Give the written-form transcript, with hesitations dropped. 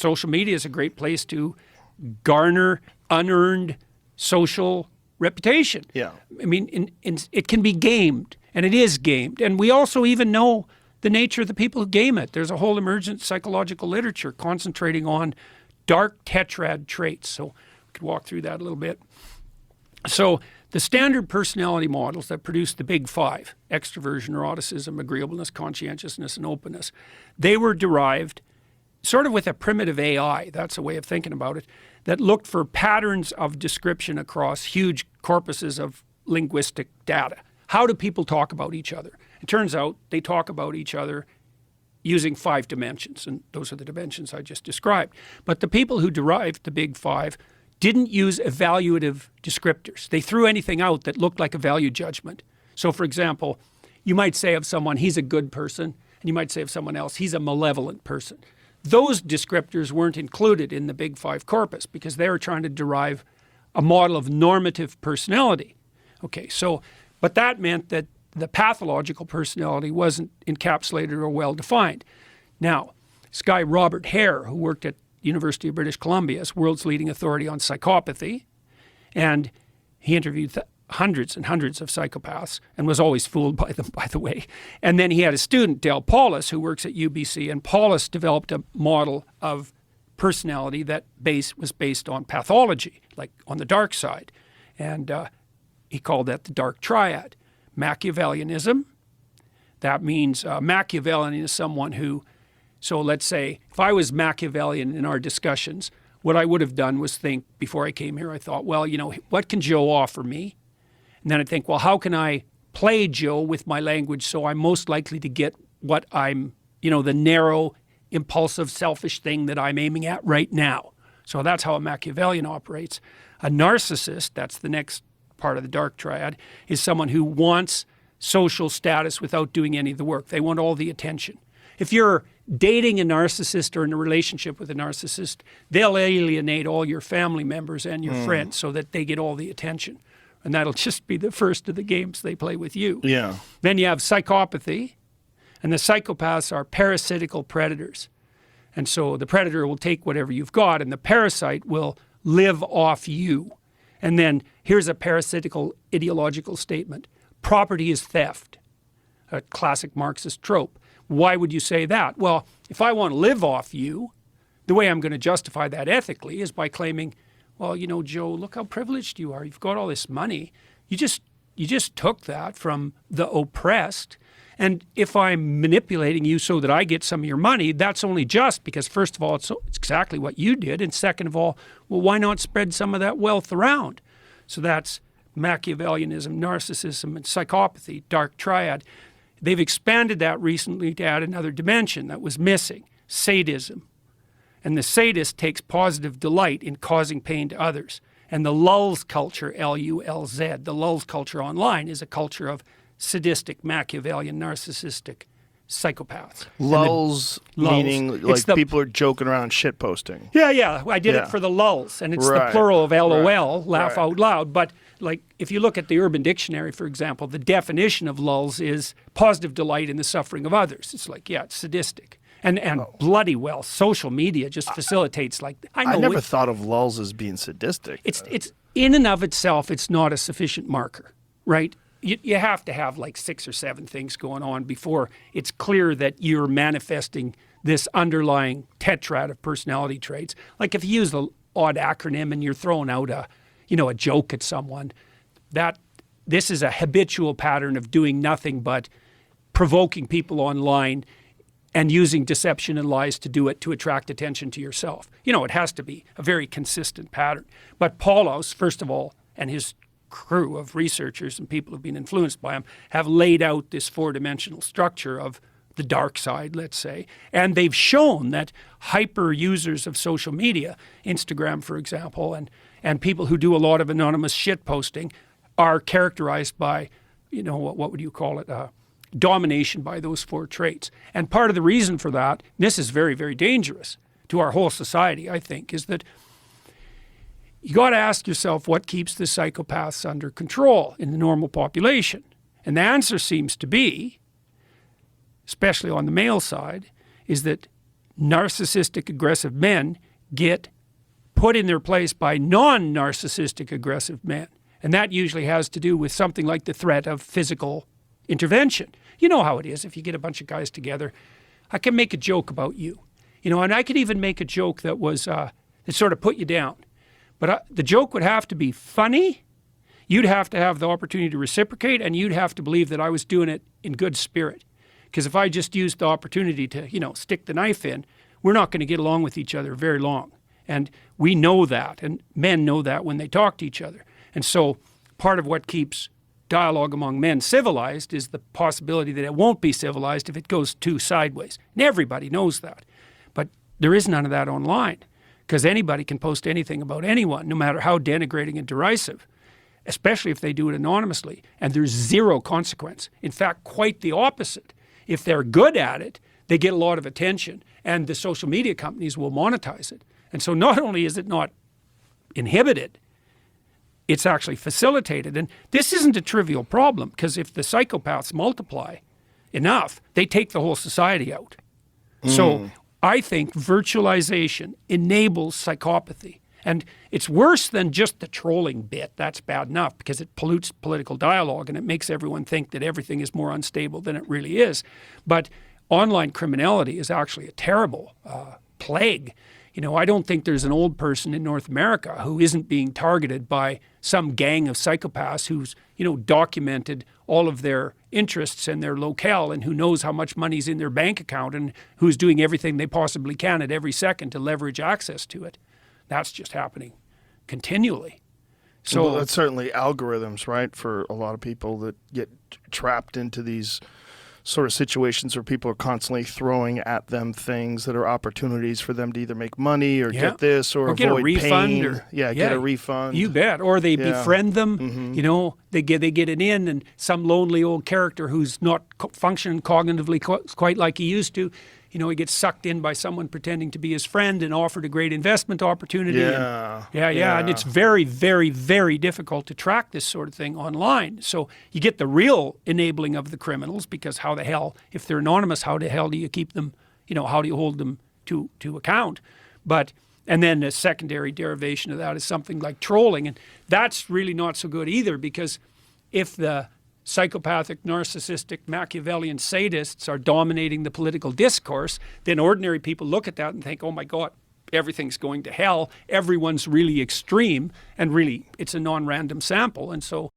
social media is a great place to garner unearned social reputation. Yeah. I mean, it can be gamed, and it is gamed. And we also even know the nature of the people who game it. There's a whole emergent psychological literature concentrating on dark tetrad traits. So we could walk through that a little bit. So the standard personality models that produce the big five, extroversion, neuroticism, agreeableness, conscientiousness, and openness, they were derived sort of with a primitive AI, that's a way of thinking about it, that looked for patterns of description across huge corpuses of linguistic data. How do people talk about each other? It turns out they talk about each other using 5 dimensions, and those are the dimensions I just described. But the people who derived the big five didn't use evaluative descriptors. They threw anything out that looked like a value judgment. So for example, you might say of someone, he's a good person, and you might say of someone else, he's a malevolent person. Those descriptors weren't included in the big five corpus because they were trying to derive a model of normative personality. Okay, so, but that meant that the pathological personality wasn't encapsulated or well defined. Now, this guy Robert Hare, who worked at University of British Columbia, is world's leading authority on psychopathy, and he interviewed hundreds and hundreds of psychopaths and was always fooled by them, by the way. And then he had a student, Del Paulus, who works at UBC, and Paulus developed a model of personality that was based on pathology, like on the dark side. And he called that the dark triad. Machiavellianism, that means Machiavellian is someone who, so let's say if I was Machiavellian in our discussions, what I would have done was think, before I came here, I thought, well, you know, what can Joe offer me? And then I'd think, well, how can I play Joe with my language so I'm most likely to get what I'm, you know, the narrow, impulsive, selfish thing that I'm aiming at right now. So that's how a Machiavellian operates. A narcissist, that's the next part of the dark triad, is someone who wants social status without doing any of the work. They want all the attention. If you're dating a narcissist or in a relationship with a narcissist, they'll alienate all your family members and your friends so that they get all the attention. And that'll just be the first of the games they play with you. Yeah. Then you have psychopathy, and the psychopaths are parasitical predators. And so the predator will take whatever you've got, and the parasite will live off you. And then here's a parasitical ideological statement. Property is theft, a classic Marxist trope. Why would you say that? Well, if I want to live off you, the way I'm going to justify that ethically is by claiming, well, you know, Joe, look how privileged you are. You've got all this money. You just took that from the oppressed. And if I'm manipulating you so that I get some of your money, that's only just because, first of all, it's exactly what you did. And second of all, well, why not spread some of that wealth around? So that's Machiavellianism, narcissism, and psychopathy, dark triad. They've expanded that recently to add another dimension that was missing, sadism. And the sadist takes positive delight in causing pain to others. And the lulz culture, L-U-L-Z, the lulz culture online is a culture of sadistic, Machiavellian, narcissistic psychopaths. Lulz, meaning like people are joking around shit posting. Yeah. I did it for the lulz, and it's the plural of LOL, laugh out loud. But like if you look at the Urban Dictionary, for example, the definition of lulz is positive delight in the suffering of others. It's like, yeah, it's sadistic. And bloody well, social media just facilitates like I never thought of lulz as being sadistic. It's in and of itself, it's not a sufficient marker, right? You have to have like 6 or 7 things going on before it's clear that you're manifesting this underlying tetrad of personality traits. Like if you use the odd acronym and you're throwing out a joke at someone, this is a habitual pattern of doing nothing but provoking people online and using deception and lies to do it to attract attention to yourself. You know, it has to be a very consistent pattern. But Paulos, first of all, and his crew of researchers and people who've been influenced by him have laid out this 4-dimensional structure of the dark side, let's say. And they've shown that hyper users of social media, Instagram, for example, and people who do a lot of anonymous shit posting are characterized by, you know, what would you call it? Domination by those 4 traits. And part of the reason for that, this is very, very dangerous to our whole society, I think, is that you got to ask yourself what keeps the psychopaths under control in the normal population. And the answer seems to be, especially on the male side, is that narcissistic aggressive men get put in their place by non-narcissistic aggressive men. And that usually has to do with something like the threat of physical intervention. You know how it is if you get a bunch of guys together. I can make a joke about you, and I could even make a joke that was that sort of put you down. But the joke would have to be funny. You'd have to have the opportunity to reciprocate, and you'd have to believe that I was doing it in good spirit. Because if I just used the opportunity to, stick the knife in, we're not going to get along with each other very long. And we know that, and men know that when they talk to each other. And so part of what keeps dialogue among men civilized is the possibility that it won't be civilized if it goes too sideways. And everybody knows that. But there is none of that online, because anybody can post anything about anyone, no matter how denigrating and derisive, especially if they do it anonymously. And there's zero consequence. In fact, quite the opposite. If they're good at it, they get a lot of attention, and the social media companies will monetize it. And so not only is it not inhibited, it's actually facilitated. And this isn't a trivial problem, because if the psychopaths multiply enough, they take the whole society out. So I think virtualization enables psychopathy. And it's worse than just the trolling bit. That's bad enough, because it pollutes political dialogue and it makes everyone think that everything is more unstable than it really is. But online criminality is actually a terrible plague. I don't think there's an old person in North America who isn't being targeted by some gang of psychopaths who's, documented all of their interests and their locale, and who knows how much money's in their bank account, and who's doing everything they possibly can at every second to leverage access to it. That's just happening continually. So well, that's certainly algorithms, right? For a lot of people that get trapped into these sort of situations where people are constantly throwing at them things that are opportunities for them to either make money or get this or get avoid a refund pain. or Get a refund. You bet. Or they befriend them. They get it in, and some lonely old character who's not functioning cognitively quite like he used to, he gets sucked in by someone pretending to be his friend and offered a great investment opportunity. And it's very, very, very difficult to track this sort of thing online. So you get the real enabling of the criminals, because how the hell, if they're anonymous, how the hell do you keep them, how do you hold them to account? And then a secondary derivation of that is something like trolling. And that's really not so good either, because if the psychopathic, narcissistic, Machiavellian sadists are dominating the political discourse, then ordinary people look at that and think, oh my God, everything's going to hell. Everyone's really extreme, and really it's a non-random sample. And so